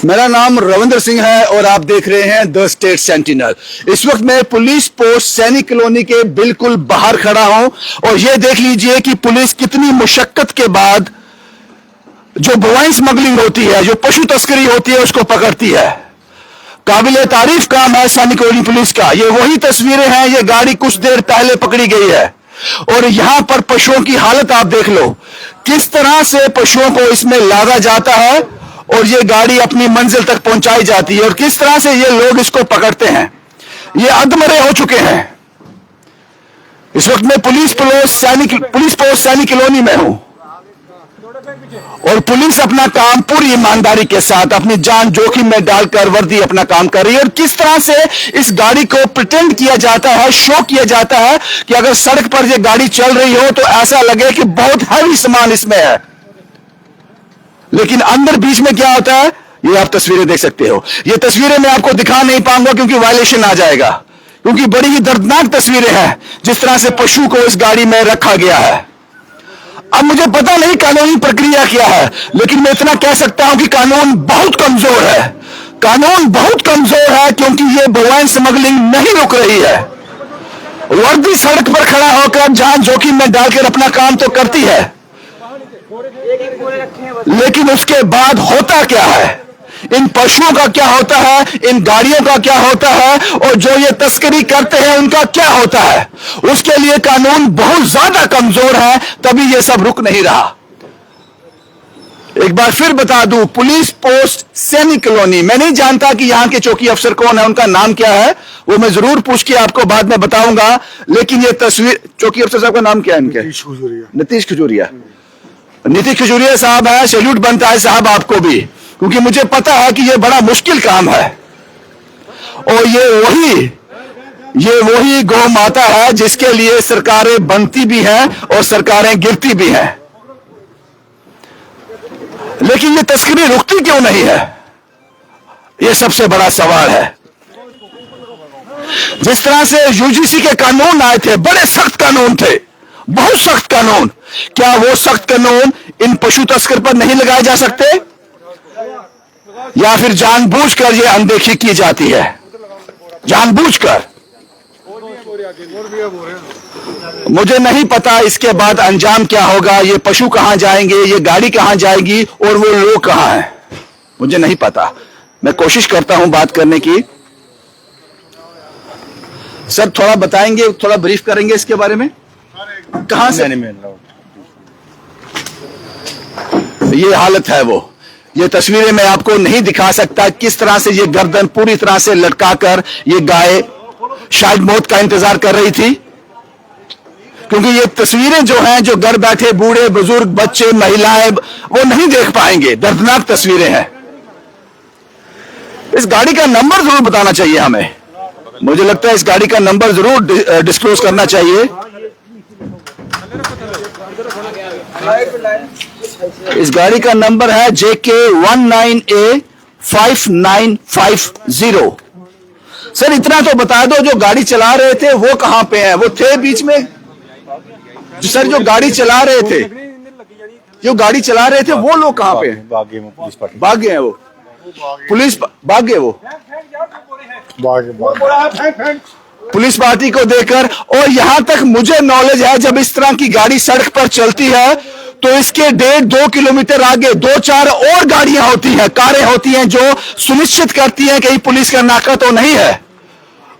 मेरा नाम रविंद्र सिंह है और आप देख रहे हैं द स्टेट सेंटिनल। इस वक्त मैं पुलिस पोस्ट सैनिक कॉलोनी के बिल्कुल बाहर खड़ा हूं और यह देख लीजिए कि पुलिस कितनी मुशक्कत के बाद जो बवाइन स्मगलिंग होती है, जो पशु तस्करी होती है, उसको पकड़ती है। काबिले तारीफ काम है सैनिक कॉलोनी पुलिस का। ये वही तस्वीरें हैं, ये गाड़ी कुछ देर पहले पकड़ी गई है और यहां पर पशुओं की हालत आप देख लो, किस तरह से पशुओं को इसमें लादा जाता है और ये गाड़ी अपनी मंजिल तक पहुंचाई जाती है और किस तरह से ये लोग इसको पकड़ते हैं। ये अधमरे हो चुके हैं। इस वक्त मैं पुलिस पोस्ट सैनिक कॉलोनी में हूं और पुलिस अपना काम पूरी ईमानदारी के साथ अपनी जान जोखिम में डालकर वर्दी अपना काम कर रही है। और किस तरह से इस गाड़ी को प्रिटेंड किया जाता है, शो किया जाता है कि अगर सड़क पर ये गाड़ी चल रही हो तो ऐसा लगे कि बहुत हैवी सामान इसमें है, लेकिन अंदर बीच में क्या होता है ये आप तस्वीरें देख सकते हो। ये तस्वीरें मैं आपको दिखा नहीं पाऊंगा क्योंकि वायलेशन आ जाएगा, क्योंकि बड़ी ही दर्दनाक तस्वीरें हैं जिस तरह से पशु को इस गाड़ी में रखा गया है। अब मुझे पता नहीं कानूनी प्रक्रिया क्या है, लेकिन मैं इतना कह सकता हूं कि कानून बहुत कमजोर है। कानून बहुत कमजोर है क्योंकि ये बवाइन स्मगलिंग नहीं रुक रही है। वर्दी सड़क पर खड़ा होकर जान जोखिम में डालकर अपना काम तो करती है, लेकिन उसके बाद होता क्या है, इन पशुओं का क्या होता है, इन गाड़ियों का क्या होता है और जो ये तस्करी करते हैं उनका क्या होता है, उसके लिए कानून बहुत ज्यादा कमजोर है। तभी ये सब रुक नहीं रहा। एक बार फिर बता दूं, पुलिस पोस्ट सैनिक कॉलोनी, मैं नहीं जानता कि यहां के चौकी अफसर कौन है, उनका नाम क्या है, वो मैं जरूर पूछ के आपको बाद में बताऊंगा। लेकिन ये तस्वीर, चौकी अफसर साहब का नाम क्या है इनके? नीतीश खजूरिया। नीतीश खजूरिया साहब है, सैल्यूट बनता है साहब आपको भी, क्योंकि मुझे पता है कि ये बड़ा मुश्किल काम है और ये वही गौ माता है जिसके लिए सरकारें बनती भी हैं और सरकारें गिरती भी हैं। लेकिन ये तस्करी रुकती क्यों नहीं है, ये सबसे बड़ा सवाल है। जिस तरह से यूजीसी के कानून आए थे, बड़े सख्त कानून थे, बहुत सख्त कानून, क्या वो सख्त कानून इन पशु तस्कर पर नहीं लगाए जा सकते, या फिर जानबूझकर ये अनदेखी की जाती है? जानबूझकर। मुझे नहीं पता इसके बाद अंजाम क्या होगा, ये पशु कहां जाएंगे, ये गाड़ी कहां जाएगी और वो लोग कहां हैं, मुझे नहीं पता। मैं कोशिश करता हूं बात करने की। सर थोड़ा बताएंगे, थोड़ा ब्रीफ करेंगे इसके बारे में, कहां से ये हालत है वो। ये तस्वीरें मैं आपको नहीं दिखा सकता किस तरह से ये गर्दन पूरी तरह से लटकाकर ये गाय शायद मौत का इंतजार कर रही थी, क्योंकि ये तस्वीरें जो हैं, जो घर बैठे बूढ़े बुजुर्ग बच्चे महिलाएं वो नहीं देख पाएंगे। दर्दनाक तस्वीरें हैं। इस गाड़ी का नंबर जरूर बताना चाहिए हमें, मुझे लगता है इस गाड़ी का नंबर जरूर डिस्क्लोज करना चाहिए। इस गाड़ी का नंबर है JK19A5950। सर इतना तो बता दो, जो गाड़ी चला रहे थे वो कहां पे हैं? वो थे बीच में सर, जो गाड़ी चला रहे थे, वो लोग कहां पे हैं? भाग गए हैं वो, पुलिस भाग गए, वो पुलिस पार्टी को देकर। और यहां तक मुझे नॉलेज है, जब इस तरह की गाड़ी सड़क पर चलती है तो इसके 1.5-2 किलोमीटर आगे 2-4 और गाड़ियां होती हैं, कारें होती हैं, जो सुनिश्चित करती हैं कहीं पुलिस का नाका तो नहीं है।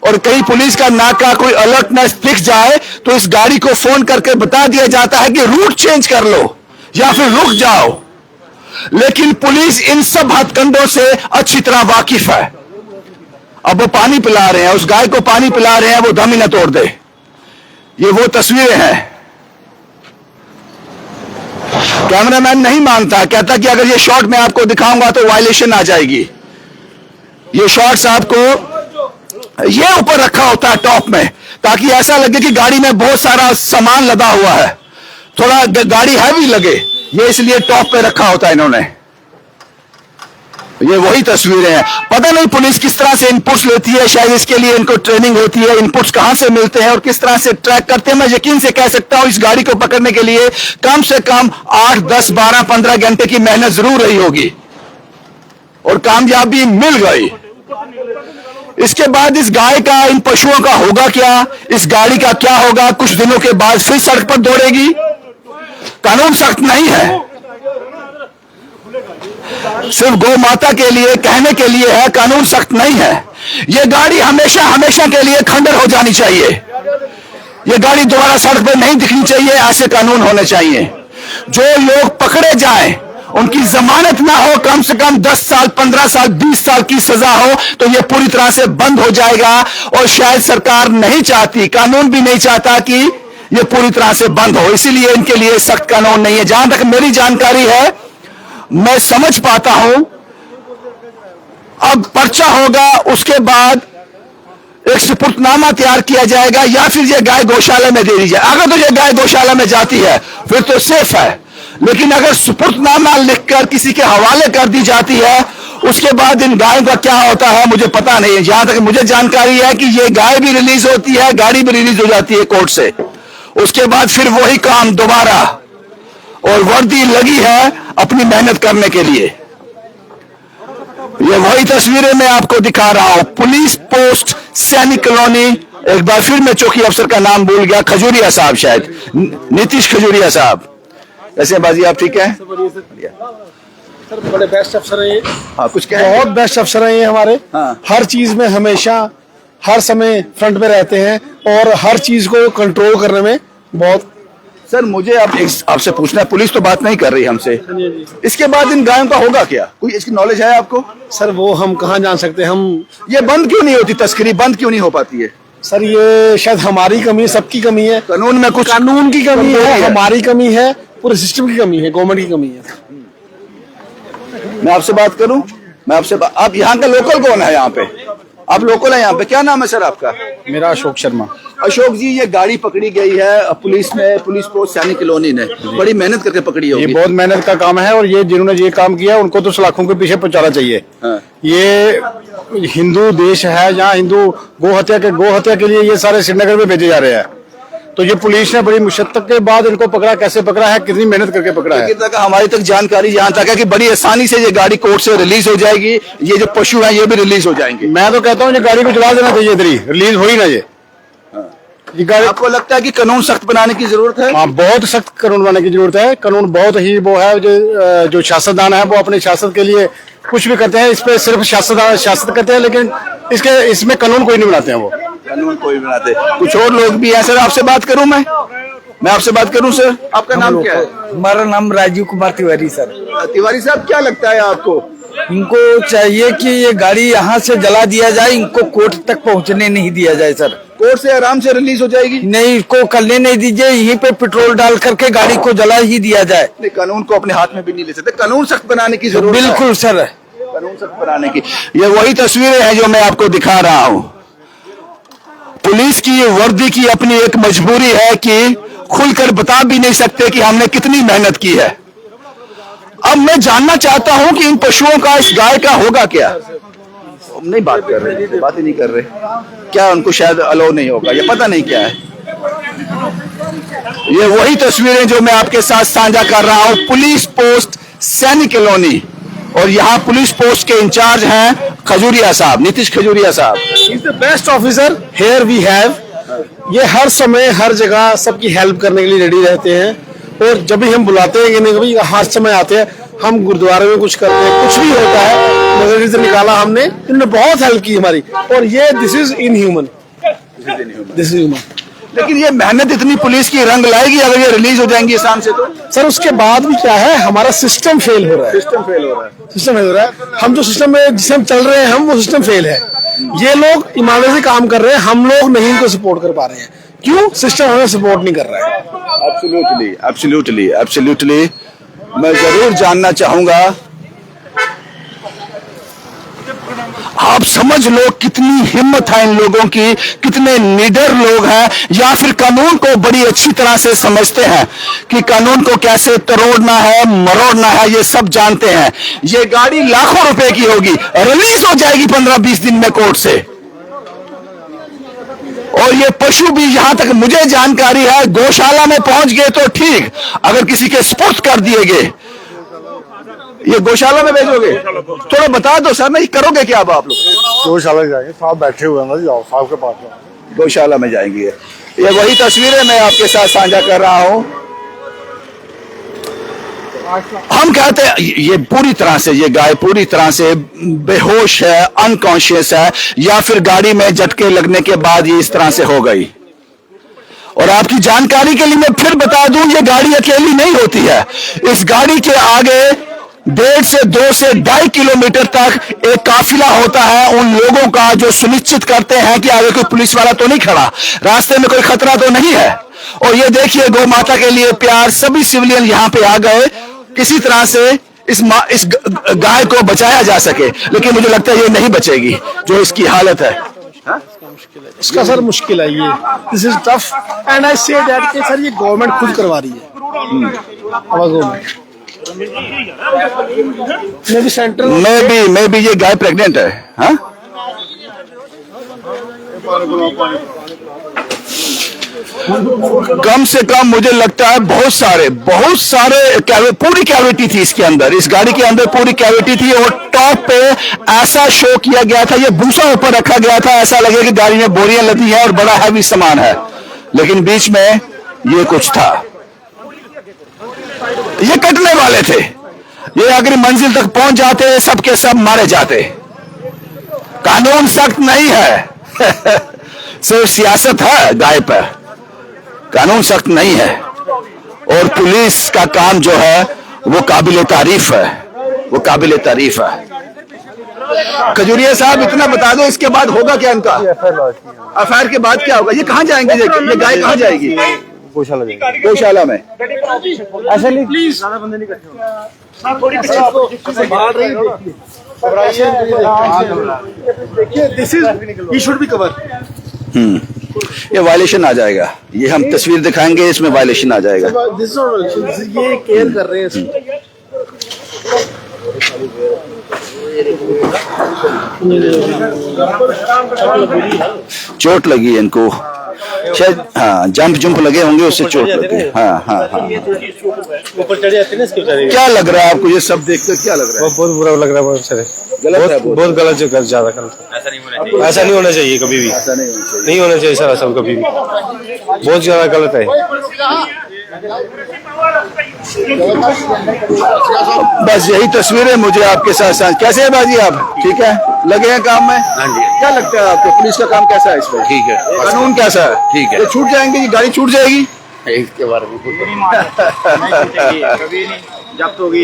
और कहीं पुलिस का नाका कोई अलर्टनेस दिख जाए तो इस गाड़ी को फोन करके बता दिया जाता है कि रूट चेंज कर लो या फिर रुक जाओ। लेकिन पुलिस इन सब हथकंडों से अच्छी तरह वाकिफ है। अब वो पानी पिला रहे हैं, उस गाय को पानी पिला रहे हैं, वो दम ही न तोड़ दे। ये वो तस्वीरें हैं। कैमरामैन नहीं मानता, कहता कि अगर ये शॉट मैं आपको दिखाऊंगा तो वायलेशन आ जाएगी। ये शॉट्स आपको ये ऊपर रखा होता है टॉप में, ताकि ऐसा लगे कि गाड़ी में बहुत सारा सामान लदा हुआ है, थोड़ा गाड़ी हैवी लगे, ये इसलिए टॉप पे रखा होता है इन्होंने। ये वही तस्वीरें हैं। पता नहीं पुलिस किस तरह से इनपुट्स लेती है, शायद इसके लिए इनको ट्रेनिंग होती है। इनपुट्स कहां से मिलते हैं और किस तरह से ट्रैक करते हैं, मैं यकीन से कह सकता हूं इस गाड़ी को पकड़ने के लिए कम से कम 8, 10, 12, 15 घंटे की मेहनत जरूर रही होगी। और कामयाबी मिल गई। इसके बाद इस गाय का, इन पशुओं का होगा क्या, इस गाड़ी का क्या होगा? कुछ दिनों के बाद फिर सड़क पर दौड़ेगी। कानून सख्त नहीं है, सिर्फ गौ माता के लिए, कहने के लिए है, कानून सख्त नहीं है। यह गाड़ी हमेशा हमेशा के लिए खंडर हो जानी चाहिए। यह गाड़ी दोबारा सड़क पर नहीं दिखनी चाहिए। ऐसे कानून होने चाहिए। जो लोग पकड़े जाएं, उनकी जमानत ना हो, कम से कम 10 साल, 15 साल, 20 साल की सजा हो, तो यह पूरी तरह से बंद हो जाएगा। और शायद सरकार नहीं चाहती, कानून भी नहीं चाहता कि यह पूरी तरह से बंद हो, इसीलिए इनके लिए सख्त कानून नहीं है। जहां तक मेरी जानकारी है, मैं समझ पाता हूं, अब पर्चा होगा, उसके बाद एक सुपुर्दनामा तैयार किया जाएगा, या फिर यह गाय गौशाला में दे दी जाए। अगर तो यह गाय गौशाला में जाती है फिर तो सेफ है, लेकिन अगर सुपुर्दनामा लिखकर किसी के हवाले कर दी जाती है, उसके बाद इन गायों का क्या होता है मुझे पता नहीं है। जहां तक मुझे जानकारी है कि यह गाय भी रिलीज होती है, गाड़ी भी रिलीज हो जाती है कोर्ट से, उसके बाद फिर वही काम दोबारा, और वर्दी लगी है अपनी मेहनत करने के लिए। ये वही तस्वीरें मैं आपको दिखा रहा हूं। पुलिस पोस्ट सैनिक कॉलोनी, एक बार फिर मैं चौकी अफसर का नाम भूल गया, खजूरिया साहब, शायद नीतीश खजूरिया साहब। कैसे बाजी, आप ठीक है? सर बड़े बेस्ट अफसर हैं ये। हाँ, कुछ क्या? बहुत बेस्ट अफसर हैं ये हमारे। हाँ। हर चीज में हमेशा हर समय फ्रंट में रहते हैं और हर चीज को कंट्रोल करने में बहुत। सर मुझे आपसे पूछना है, पुलिस तो बात नहीं कर रही हमसे, इसके बाद इन गायों का होगा क्या? कोई इसकी नॉलेज है आपको? सर वो हम कहाँ जान सकते हैं। हम ये बंद क्यों नहीं होती, तस्करी बंद क्यों नहीं हो पाती है? सर ये शायद हमारी कमी है, सबकी कमी है। कानून में कुछ, कानून की कमी है, हमारी कमी है, पूरे सिस्टम की कमी है, गवर्नमेंट की कमी है। मैं आपसे बात करूं, आप यहाँ का लोकल कौन है? यहाँ पे आप लोकल है यहाँ पे, क्या नाम है सर आपका? मेरा अशोक शर्मा। अशोक जी, ये गाड़ी पकड़ी गई है पुलिस ने, पुलिस पोस्ट सैनिक कॉलोनी ने बड़ी मेहनत करके पकड़ी होगी। ये बहुत मेहनत का काम है और ये जिन्होंने ये काम किया उनको तो सलाखों के पीछे पहुंचाना चाहिए। हाँ। ये हिंदू देश है, जहाँ हिंदू गो हत्या के लिए ये सारे श्रीनगर में भेजे जा रहे हैं। तो ये पुलिस ने बड़ी मुशक्कत के बाद इनको पकड़ा, कैसे पकड़ा है, कितनी मेहनत करके पकड़ा है। तक हमारी तक जानकारी यहाँ तक है कि बड़ी आसानी से ये गाड़ी कोर्ट से रिलीज हो जाएगी, ये जो पशु है ये भी रिलीज हो जाएंगे। मैं तो कहता हूँ ये गाड़ी को चला देना चाहिए, इधर ही रिलीज हो ही ना ये गाड़ी। आपको लगता है कि कानून सख्त बनाने की जरूरत है? हाँ, बहुत सख्त कानून बनाने की जरूरत है। कानून बहुत ही वो है, जो सियासतदान है वो अपने सियासत के लिए कुछ भी करते हैं, इस पे सिर्फ सियासत करते हैं, लेकिन इसमें कानून कोई नहीं बनाते हैं। वो कानून कोई बनाते। कुछ और लोग भी हैं सर, आपसे बात करूं मैं आपसे बात करूं सर, आपका नाम क्या है? हमारा नाम राजीव कुमार तिवारी सर। तिवारी साहब, क्या लगता है आपको? इनको चाहिए कि ये गाड़ी यहाँ से जला दिया जाए, इनको कोर्ट तक पहुँचने नहीं दिया जाए सर। कोर्ट से आराम से रिलीज हो जाएगी? नहीं, इसको करने नहीं दीजिए, यहीं पे पेट्रोल डाल करके गाड़ी को जला ही दिया जाए। नहीं, कानून को अपने हाथ में भी नहीं ले सकते, कानून सख्त बनाने की जरूरत है। बिल्कुल सर, कानून सख्त बनाने की। ये वही तस्वीरें हैं जो मैं आपको दिखा रहा हूँ। पुलिस की वर्दी की अपनी एक मजबूरी है कि खुलकर बता भी नहीं सकते कि हमने कितनी मेहनत की है। अब मैं जानना चाहता हूं कि इन पशुओं का, इस गाय का होगा क्या? नहीं बात कर रहे, बात ही नहीं कर रहे, क्या उनको शायद अलाउ नहीं होगा, ये पता नहीं क्या है। ये वही तस्वीरें जो मैं आपके साथ साझा कर रहा हूं, पुलिस पोस्ट सैनिक कॉलोनी, और यहाँ पुलिस पोस्ट के इंचार्ज हैं खजूरिया साहब, नीतीश खजूरिया साहब। Is the best officer here we have. ये हर समय हर जगह सबकी हेल्प करने के लिए रेडी रहते हैं, और जब भी हम बुलाते हैं कि नहीं कभी हर समय आते हैं। हम गुरुद्वारे में कुछ करते हैं, कुछ भी होता है, मस्जिद से निकाला हमने, इन्होंने बहुत हेल्प की हमारी। और ये दिस इज इनह्यूमन। लेकिन ये मेहनत इतनी पुलिस की रंग लाएगी अगर ये रिलीज हो जाएंगी शाम से तो? सर उसके बाद भी क्या है, हमारा सिस्टम फेल हो रहा है। सिस्टम फेल हो रहा है, सिस्टम फेल हो रहा है। हम जो सिस्टम में जिसे हम चल रहे हैं, हम वो सिस्टम फेल है। ये लोग ईमानदारी से काम कर रहे हैं, हम लोग नहीं इनको सपोर्ट कर पा रहे हैं। क्यों? सिस्टम हमें सपोर्ट नहीं कर रहा है। एब्सोल्युटली। मैं जरूर जानना चाहूंगा, आप समझ लो कितनी हिम्मत है इन लोगों की, कितने निडर लोग हैं, या फिर कानून को बड़ी अच्छी तरह से समझते हैं कि कानून को कैसे तोड़ना है, मरोड़ना है, ये सब जानते हैं। ये गाड़ी लाखों रुपए की होगी, रिलीज हो जाएगी 15-20 दिन में कोर्ट से, और ये पशु भी यहां तक मुझे जानकारी है गौशाला में पहुंच गए तो ठीक, अगर किसी के स्पुर्द कर दिए गए, ये गौशाला में भेजोगे? थोड़ा बता दो सर ना, ये करोगे क्या अब आप लोग? गौशाला जाएंगे, साहब बैठे हुए हैं ना, जाओ साहब के पास जाओ। गौशाला में जाएंगे। ये वही तस्वीरें मैं आपके साथ साझा कर रहा हूं। हम कहते हैं ये पूरी तरह से, ये गाय पूरी तरह से बेहोश है, अनकॉन्शियस है, या फिर गाड़ी में झटके लगने के बाद ये इस तरह से हो गई। और आपकी जानकारी के लिए मैं फिर बता दूं, ये गाड़ी अकेली नहीं होती है। इस गाड़ी के आगे 1.5 से 2 से 2.5 किलोमीटर तक एक काफिला होता है उन लोगों का जो सुनिश्चित करते हैं कि आगे कोई पुलिस वाला तो नहीं खड़ा, रास्ते में कोई खतरा तो नहीं है। और ये देखिए, गौ माता के लिए प्यार, सभी सिविलियन यहां पे आ गए किसी तरह से इस गाय को बचाया जा सके, लेकिन मुझे लगता है ये नहीं बचेगी जो इसकी हालत है। इसका सर मुश्किल है ये, this is tough and I say that कि सर ये गवर्नमेंट खुद करवा रही है। May be central, may be ये गाय प्रेग्नेंट है। हाँ, कम से कम मुझे लगता है बहुत सारे पूरी कैविटी थी इसके अंदर, इस गाड़ी के अंदर पूरी कैविटी थी। और टॉप पे ऐसा शो किया गया था, ये भूसा ऊपर रखा गया था, ऐसा लगे कि गाड़ी में बोरियां लदी है और बड़ा हैवी सामान है, लेकिन बीच में ये कुछ था। ये कटने वाले थे, ये अगर मंजिल तक पहुंच जाते सबके सब मारे जाते। कानून सख्त नहीं है सिर्फ सियासत है गाय पर, कानून सख्त नहीं है। और पुलिस का काम जो है वो काबिले तारीफ है, वो काबिले तारीफ है। खजूरिया साहब इतना बता दो, इसके बाद होगा क्या इनका? एफआईआर के बाद क्या होगा? ये कहाँ जाएंगे? ये गाय कहाँ जाएगी? गौशाला में। ऐसा नहीं, प्लीज ये वायलेशन आ जाएगा, ये हम तस्वीर दिखाएंगे, इसमें वायलेशन आ जाएगा। ये केयर कर रहे हैं। चोट लगी है इनको शायद, हाँ, जंप लगे होंगे, उससे चोट लगी। हाँ हाँ हाँ, ऊपर चढ़े जाते हैं। क्या लग रहा है आपको ये सब देखकर? क्या लग रहा है? बहुत बुरा लग रहा है, बहुत गलत जो ज्यादा गलत। ऐसा नहीं होना चाहिए कभी भी, ऐसा नहीं होना चाहिए सर, सब कभी भी बहुत ज्यादा गलत है। बस यही तस्वीरें मुझे आपके साथ। कैसे है बाजी आप? ठीक है, लगे हैं काम में? हाँ जी। क्या लगता है आपको पुलिस का काम कैसा है इसमें? ठीक है, कानून कैसा है? ठीक है। ये छूट जाएंगे, ये गाड़ी छूट जाएगी इसके बारे में जब्त होगी।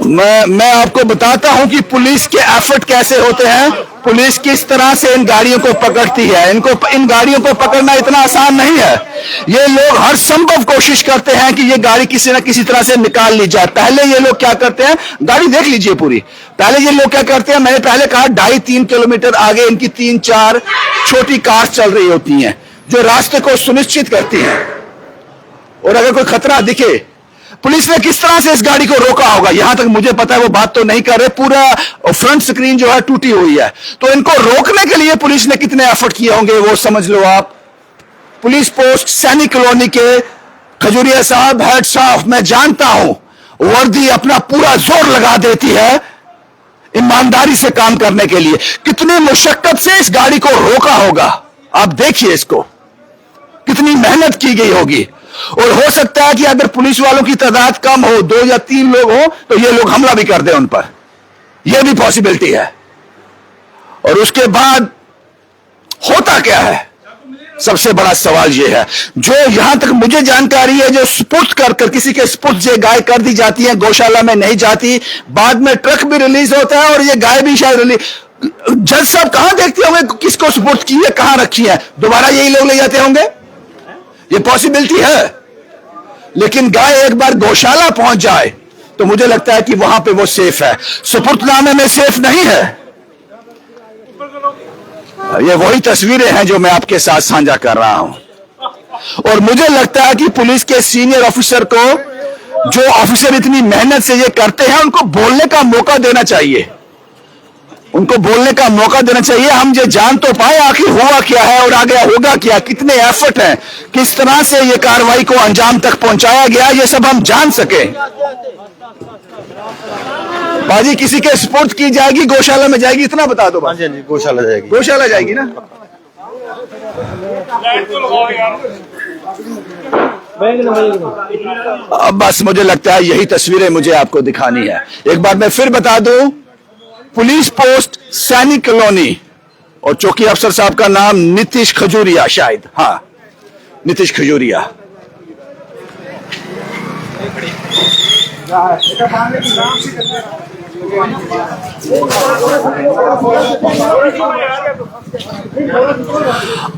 मैं आपको बताता हूं कि पुलिस के एफर्ट कैसे होते हैं, पुलिस किस तरह से इन गाड़ियों को पकड़ती है। इन गाड़ियों को पकड़ना इतना आसान नहीं है। ये लोग हर संभव कोशिश करते हैं कि ये गाड़ी किसी न किसी तरह से निकाल ली जाए। पहले ये लोग क्या करते हैं, गाड़ी देख लीजिए पूरी, पहले ये लोग क्या करते हैं, मैंने पहले कहा 2.5-3 किलोमीटर आगे इनकी 3-4 छोटी कार चल रही होती हैं जो रास्ते को सुनिश्चित करती हैं। और अगर कोई खतरा दिखे, पुलिस ने किस तरह से इस गाड़ी को रोका होगा, यहां तक मुझे पता है वो बात तो नहीं कर रहे। पूरा फ्रंट स्क्रीन जो है टूटी हुई है, तो इनको रोकने के लिए पुलिस ने कितने एफर्ट किए होंगे वो समझ लो आप। पुलिस पोस्ट सैनिक कॉलोनी के खजूरिया साहब, हेड्स ऑफ, मैं जानता हूं वर्दी अपना पूरा जोर लगा देती है ईमानदारी से काम करने के लिए। कितनी मुशक्कत से इस गाड़ी को रोका होगा, आप देखिए इसको, कितनी मेहनत की गई होगी। और हो सकता है कि अगर पुलिस वालों की तादाद कम हो, 2 या 3 लोग हो, तो ये लोग हमला भी कर दें उन पर, यह भी पॉसिबिलिटी है। और उसके बाद होता क्या है, सबसे बड़ा सवाल यह है, जो यहां तक मुझे जानकारी है, जो स्पुर्द कर किसी के स्पुर्द से गाय कर दी जाती है, गौशाला में नहीं जाती, बाद में ट्रक भी रिलीज होता है और ये गाय भी शायद रिलीज। जज साहब कहां देखते होंगे किसको स्पुर्द की है, कहां रखी है, दोबारा यही लोग ले जाते होंगे, ये पॉसिबिलिटी है। लेकिन गाय एक बार गौशाला पहुंच जाए तो मुझे लगता है कि वहां पे वो सेफ है, सुपुर्दनामे में सेफ नहीं है। ये वही तस्वीरें हैं जो मैं आपके साथ साझा कर रहा हूं। और मुझे लगता है कि पुलिस के सीनियर ऑफिसर को, जो ऑफिसर इतनी मेहनत से ये करते हैं, उनको बोलने का मौका देना चाहिए, उनको बोलने का मौका देना चाहिए। हम ये जान तो पाए आखिर हुआ क्या है और आगे होगा क्या, कितने एफर्ट हैं, किस तरह से ये कार्रवाई को अंजाम तक पहुंचाया गया, ये सब हम जान सके। बाजी किसी के स्पोर्ट की जाएगी, गौशाला में जाएगी, इतना बता दो। हाँ जी गौशाला जाएगी। गौशाला जाएगी ना। अब बस मुझे लगता है यही तस्वीरें मुझे आपको दिखानी है। एक बार मैं फिर बता दूं, पुलिस पोस्ट सैनिक कॉलोनी, और चौकी अफसर साहब का नाम नीतीश खजूरिया, शायद, हाँ नीतीश खजूरिया।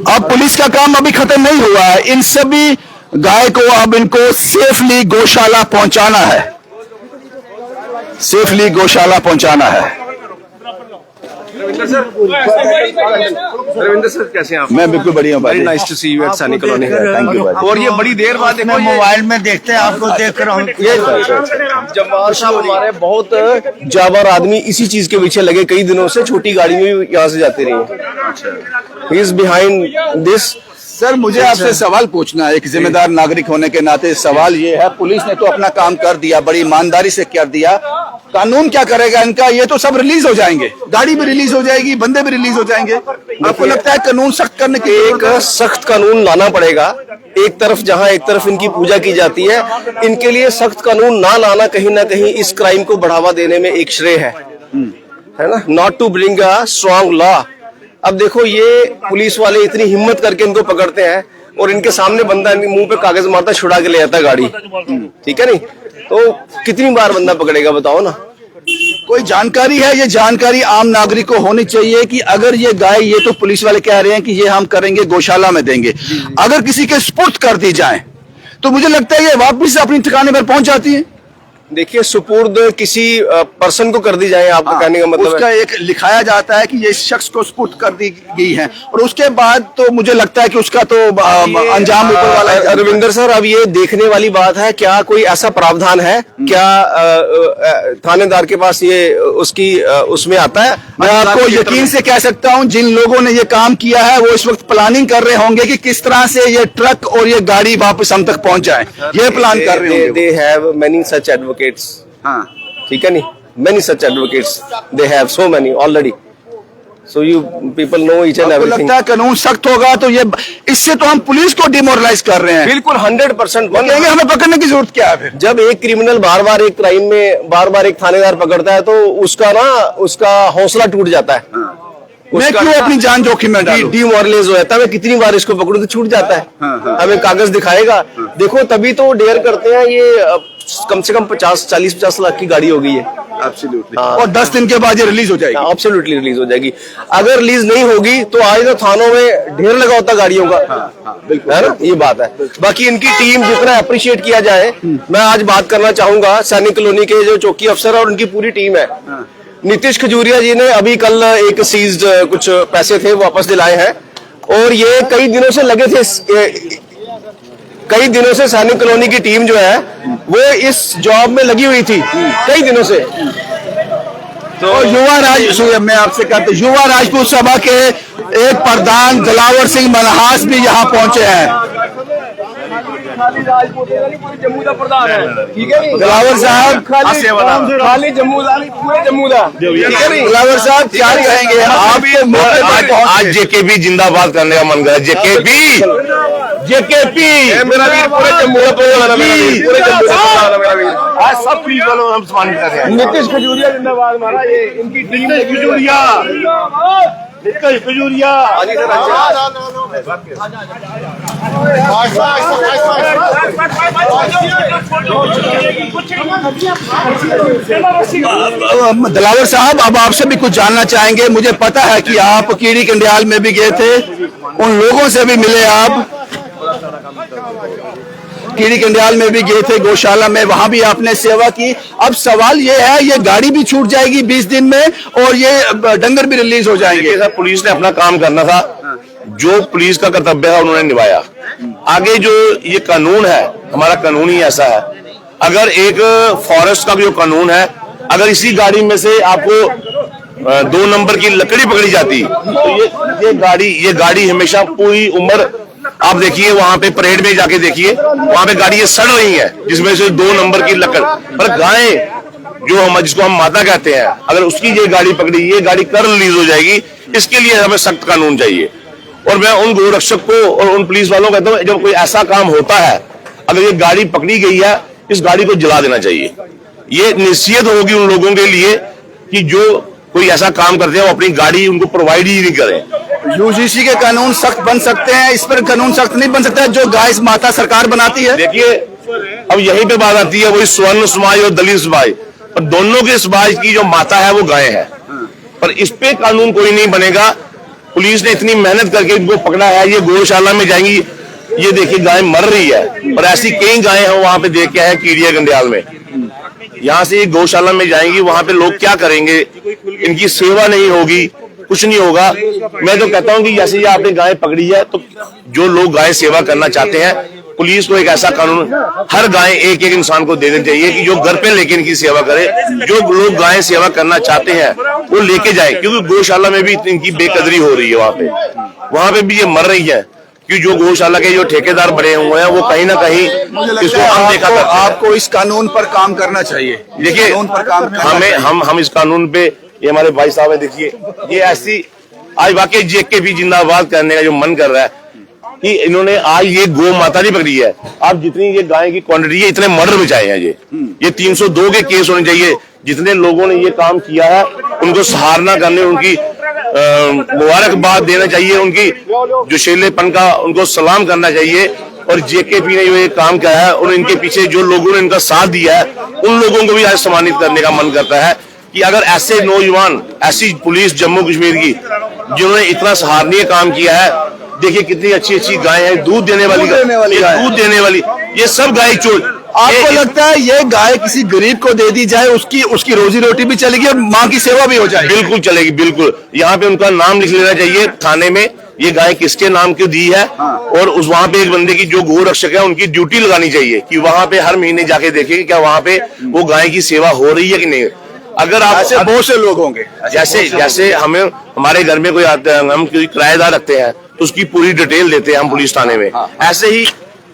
अब पुलिस का काम अभी खत्म नहीं हुआ है। इन सभी गाय को अब इनको सेफली गौशाला पहुंचाना है, सेफली गौशाला पहुंचाना है। रविंद्र सर कैसे हैं आप? मैं बिल्कुल बढ़िया हूँ। Very nice to see you at Sainik Colony. Thank you. और ये बड़ी देर बाद देखो, मोबाइल में देखते हैं, आपको देख रहा हूँ। जवान साहब हमारे बहुत जाबार आदमी इसी चीज के पीछे लगे कई दिनों से, छोटी गाड़ी में भी यहाँ से जाते रहे। He is behind this. Sir मुझे आपसे सवाल पूछना है, एक जिम्मेदार नागरिक होने के नाते सवाल ये है, पुलिस ने तो अपना काम कर दिया, बड़ी ईमानदारी से कर दिया, कानून क्या करेगा इनका? ये तो सब रिलीज हो जाएंगे, गाड़ी भी रिलीज हो जाएगी, बंदे भी रिलीज हो जाएंगे। आपको लगता है कानून सख्त करने के एक सख्त कानून लाना पड़ेगा। एक तरफ जहां एक तरफ इनकी पूजा की जाती है, इनके लिए सख्त कानून ना लाना कहीं ना कहीं इस क्राइम को बढ़ावा देने में एक श्रेय है ना। Not to bring a strong law. अब देखो ये पुलिस वाले इतनी हिम्मत करके इनको पकड़ते हैं और इनके सामने बंदा मुंह पे कागज मारता, छुड़ा के ले जाता गाड़ी, ठीक है नहीं? तो कितनी बार बंदा पकड़ेगा बताओ ना। कोई जानकारी है, ये जानकारी आम नागरिक को होनी चाहिए कि अगर ये गाय, ये तो पुलिस वाले कह रहे हैं कि ये हम करेंगे गौशाला में देंगे, अगर किसी के सुपुर्द कर दी जाए तो मुझे लगता है ये वापस अपनी ठिकाने पर पहुंच जाती है। देखिए सुपुर्द किसी पर्सन को कर दी जाए, आपका कहने का मतलब उसका है? एक लिखाया जाता है कि ये इस शख्स को सुपुर्द कर दी गई है, और उसके बाद तो मुझे लगता है कि उसका तो अंजाम ऊपर वाला है। रविंदर सर, अब ये देखने वाली बात है, क्या कोई ऐसा प्रावधान है क्या थानेदार के पास ये उसकी उसमें आता है? मैं आपको यकीन से कह सकता हूं, जिन लोगों ने ये काम किया है वो इस वक्त प्लानिंग कर रहे होंगे कि किस तरह से ये ट्रक और ये गाड़ी वापस हम तक पहुंच जाए, ये प्लान कर रहे होंगे। They have many such advocates, हाँ ठीक है नहीं? Many such advocates they have, so many already, so you people know each and आपको एवरीथिंग। लगता है कानून सख्त होगा तो ये, इससे तो हम पुलिस को डिमोरलाइज कर रहे हैं। बिल्कुल 100%। कहेंगे हमें पकड़ने की जरूरत क्या है फिर? जब एक क्रिमिनल बार बार एक क्राइम में बार बार एक थानेदार पकड़ता है तो उसका हौसला टूट जाता है। मैं क्यों अपनी जान जोखिम में डालूं? डिमोरलाइज हो जाता है। मैं कितनी बार इसको पकड़ूं तो छूट जाता है। हमें कागज दिखाएगा, देखो तभी तो डेयर करते हैं। ये कम से कम 40-50 लाख की गाड़ी हो गई है। एब्सोल्युटली। और 10 दिन के बाद ये रिलीज हो जाएगी। एब्सोल्युटली रिलीज हो जाएगी। अगर रिलीज नहीं होगी तो आज तो थानों में ढेर लगा होता गाड़ियों का, है ना? ये बात है। बाकी इनकी टीम जितना अप्रिशिएट किया जाए, मैं आज बात करना चाहूंगा सैनिक कॉलोनी के जो चौकी अफसर और उनकी पूरी टीम है। नीतीश खजूरिया जी ने अभी कल एक सीज्ड कुछ पैसे थे वापस दिलाए हैं, और ये कई दिनों से लगे थे। कई दिनों से सैनिक कॉलोनी की टीम जो है वो इस जॉब में लगी हुई थी कई दिनों से। तो मैं आपसे कहता हूं, युवा राजपूत सभा के एक प्रधान दिलावर सिंह मनहास भी यहाँ पहुंचे हैं। जम्मू का प्रधान है, ठीक है नहीं? दिलावर साहब, खाली जम्मू पूरे जम्मू का, ठीक है नहीं? दिलावर साहब क्या कहेंगे आप? आज जेकेपी जिंदाबाद करने का मन कर, जेकेपी मेरा वीर पूरे जम्मू का प्रधान है, मेरा वीर पूरे जम्मू का प्रधान है, मेरा वीर। आज सब पुलिस वालों हम सम्मानित कर रहे हैं। नीतीश खजूरिया जिंदाबाद हमारा, ये इनकी टीम खजूरिया, खजूरिया। दिलावर साहब, अब आपसे भी कुछ जानना चाहेंगे। मुझे पता है कि आप कीड़ी कंडियाल में भी गए थे, उन लोगों से भी मिले आप, कीड़ी कंडियाल में भी गए थे, गौशाला में, वहां भी आपने सेवा की। अब सवाल ये है, ये गाड़ी भी छूट जाएगी 20 दिन में और ये डंगर भी रिलीज हो जाएंगे। सर पुलिस ने अपना काम करना था, जो पुलिस का कर्तव्य था उन्होंने निभाया। आगे जो ये कानून है, हमारा कानून ही ऐसा है। अगर एक फॉरेस्ट का जो कानून है, अगर इसी गाड़ी में से आपको 2 नंबर की लकड़ी पकड़ी जाती तो ये गाड़ी हमेशा पूरी उम्र, आप देखिए वहां पे परेड में जाके देखिए, वहां पे गाड़ी ये सड़ रही है जिसमें से 2 नंबर की लकड़। पर जो हम जिसको हम माता कहते हैं, अगर उसकी ये गाड़ी पकड़ी, ये गाड़ी कर रिलीज हो जाएगी, इसके लिए हमें सख्त कानून चाहिए। और मैं उन गौ रक्षक को और उन पुलिस वालों को कहता हूँ, जब कोई ऐसा काम होता है, अगर ये गाड़ी पकड़ी गई है, इस गाड़ी को जला देना चाहिए। ये निश्चित होगी उन लोगों के लिए कि जो कोई ऐसा काम करते हैं वो अपनी गाड़ी उनको प्रोवाइड ही नहीं करें। यूजीसी के कानून सख्त बन सकते हैं, इस पर कानून सख्त नहीं बन सकता है जो गाय माता सरकार बनाती है। देखिए, अब यहीं पे बात आती है वही स्वर्ण समाज और दलित समाज, और दोनों के समाज की जो माता है वो गाय है, पर इस पे कानून कोई नहीं बनेगा। पुलिस ने इतनी मेहनत करके इनको पकड़ा है, ये गौशाला में जाएंगी, ये देखिए गाय मर रही है, और ऐसी कई गायें हैं वहां पे देख के है कीड़िया गंडियाल में। यहाँ से गौशाला में जाएंगी, वहां पे लोग क्या करेंगे, इनकी सेवा नहीं होगी, कुछ नहीं होगा। मैं तो कहता हूँ कि जैसे ये आपने गाय पकड़ी है, तो जो लोग गाय सेवा करना चाहते हैं, पुलिस को एक ऐसा कानून हर गाय एक एक इंसान को देना चाहिए कि जो घर पे लेके इनकी सेवा करे। जो लोग गाय सेवा करना चाहते हैं वो लेके जाए, क्योंकि गौशाला में भी इनकी बेकदरी हो रही है। वहां पे भी ये मर रही है, क्योंकि जो गौशाला के जो ठेकेदार बने हुए हैं वो कहीं ना कहीं इसको अनदेखा करते हैं। आपको इस कानून पर काम करना चाहिए। देखिए, कानून पर काम करना हमें चाहिए। हम इस कानून पे, ये हमारे भाई साहब है, देखिए ये ऐसी आज वाकई जेके भी जिंदाबाद करने का जो मन कर रहा है कि इन्होंने आज ये गौ माता नहीं पकड़ी है। आप जितनी ये गाय की क्वांटिटी है, इतने मर्डर बचाए हैं, ये 302 के केस होने चाहिए। जितने लोगों ने ये काम किया है उनको सराहना करने, उनकी मुबारकबाद देना चाहिए, उनकी जो शेलेपन का उनको सलाम करना चाहिए। और जेकेपी ने जो ये काम किया है और इनके पीछे जो लोगों ने इनका साथ दिया है, उन लोगों को भी आज सम्मानित करने का मन करता है कि अगर ऐसे नौजवान, ऐसी पुलिस जम्मू कश्मीर की जिन्होंने इतना सराहनीय काम किया है, देखिए कितनी अच्छी अच्छी गाय है, दूध देने वाली ये सब गाय चोर। आपको लगता है ये गाय किसी गरीब को दे दी जाए, उसकी रोजी रोटी भी चलेगी और माँ की सेवा भी हो जाएगी? बिल्कुल चलेगी, बिल्कुल। यहाँ पे उनका नाम लिख लेना चाहिए थाने में, ये गाय किसके नाम की दी है। और उस वहां पे एक बंदे की जो गौ रक्षक है उनकी ड्यूटी लगानी चाहिए कि वहां पे हर महीने जाके देखें क्या वहां पे वो गाय की सेवा हो रही है कि नहीं। अगर आप ऐसे बहुत से लोग होंगे, जैसे हमें हमारे घर में कोई आता है, हम कोई किराएदार रखते हैं तो उसकी पूरी डिटेल देते हैं हम पुलिस थाने में। ऐसे ही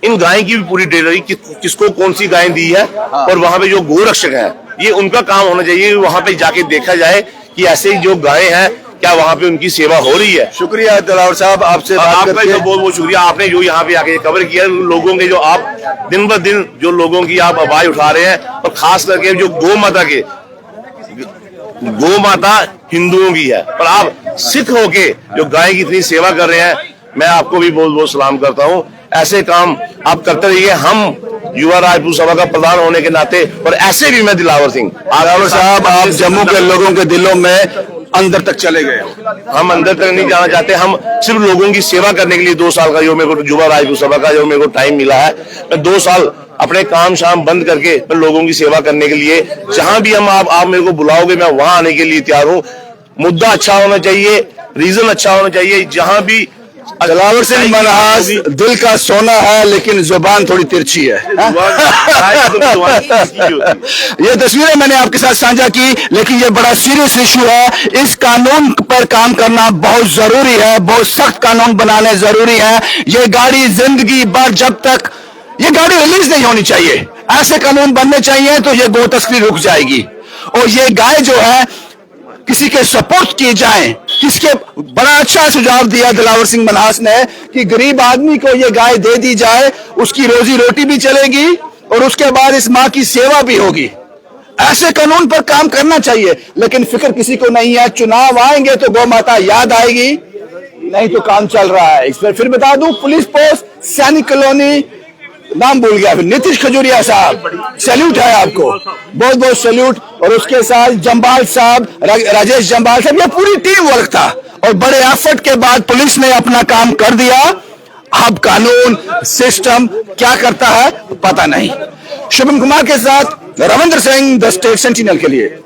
इन गाय की भी पूरी डिटेल किसको कौन सी गाय दी है, और वहां पे जो गौ रक्षक है ये उनका काम होना चाहिए, वहां पे जाके देखा जाए कि ऐसे जो गाय हैं क्या वहां पे उनकी सेवा हो रही है। शुक्रिया दिलावर साहब, आपसे बात करके बहुत बहुत शुक्रिया। आपने जो यहाँ पे आके कवर किया, लोगों के जो आप दिन ब दिन जो लोगों की आप आवाज उठा रहे हैं, और खास करके जो गौ माता हिंदुओं की है, पर आप सिख होके जो गाय की इतनी सेवा कर रहे हैं, मैं आपको भी बहुत बहुत सलाम करता हूँ। ऐसे काम आप करते रहिए। हम युवा राजपूत सभा का प्रधान होने के नाते, और ऐसे भी मैं दिलावर सिंह। दिलावर साहब, आप जम्मू के लोगों के दिलों में अंदर तक चले गए हो। हम अंदर तक नहीं जाना चाहते, हम सिर्फ लोगों की सेवा करने के लिए 2 साल का जो मेरे को युवा राजपूत सभा का जो मेरे को टाइम मिला है, मैं 2 साल अपने काम शाम बंद करके मैं लोगों की सेवा करने के लिए, जहां भी हम आप मेरे को बुलाओगे मैं वहां आने के लिए तैयार हूँ। मुद्दा अच्छा होना चाहिए, रीजन अच्छा होना चाहिए। जहां भी दिलावर सिंह मनहास दिल का सोना है, लेकिन जुबान थोड़ी तिरछी है। ये तस्वीरें मैंने आपके साथ साझा की, लेकिन ये बड़ा सीरियस इशू है। इस कानून पर काम करना बहुत जरूरी है, बहुत सख्त कानून बनाने जरूरी है। ये गाड़ी जिंदगी भर, जब तक ये गाड़ी रिलीज नहीं होनी चाहिए, ऐसे कानून बनने चाहिए तो ये गो तस्करी रुक जाएगी। और ये गाय जो है किसी के सपोर्ट की जाए, किसके बड़ा अच्छा सुझाव दिया दिलावर सिंह मनहास ने कि गरीब आदमी को ये गाय दे दी जाए, उसकी रोजी रोटी भी चलेगी और उसके बाद इस माँ की सेवा भी होगी। ऐसे कानून पर काम करना चाहिए, लेकिन फिक्र किसी को नहीं है। चुनाव आएंगे तो गौ माता याद आएगी, नहीं तो काम चल रहा है। इस पर फिर बता दूं, पुलिस पोस्ट सैनिक कॉलोनी, नाम भूल गया, फिर नीतीश खजूरिया साहब, सैल्यूट है आपको, बहुत बहुत सैल्यूट। और उसके साथ जम्बाल साहब, राजेश जम्बाल साहब, ये पूरी टीम वर्क था और बड़े एफर्ट के बाद पुलिस ने अपना काम कर दिया। अब कानून सिस्टम क्या करता है पता नहीं। शुभम कुमार के साथ Ravindra Singh, the state sentinel के लिए।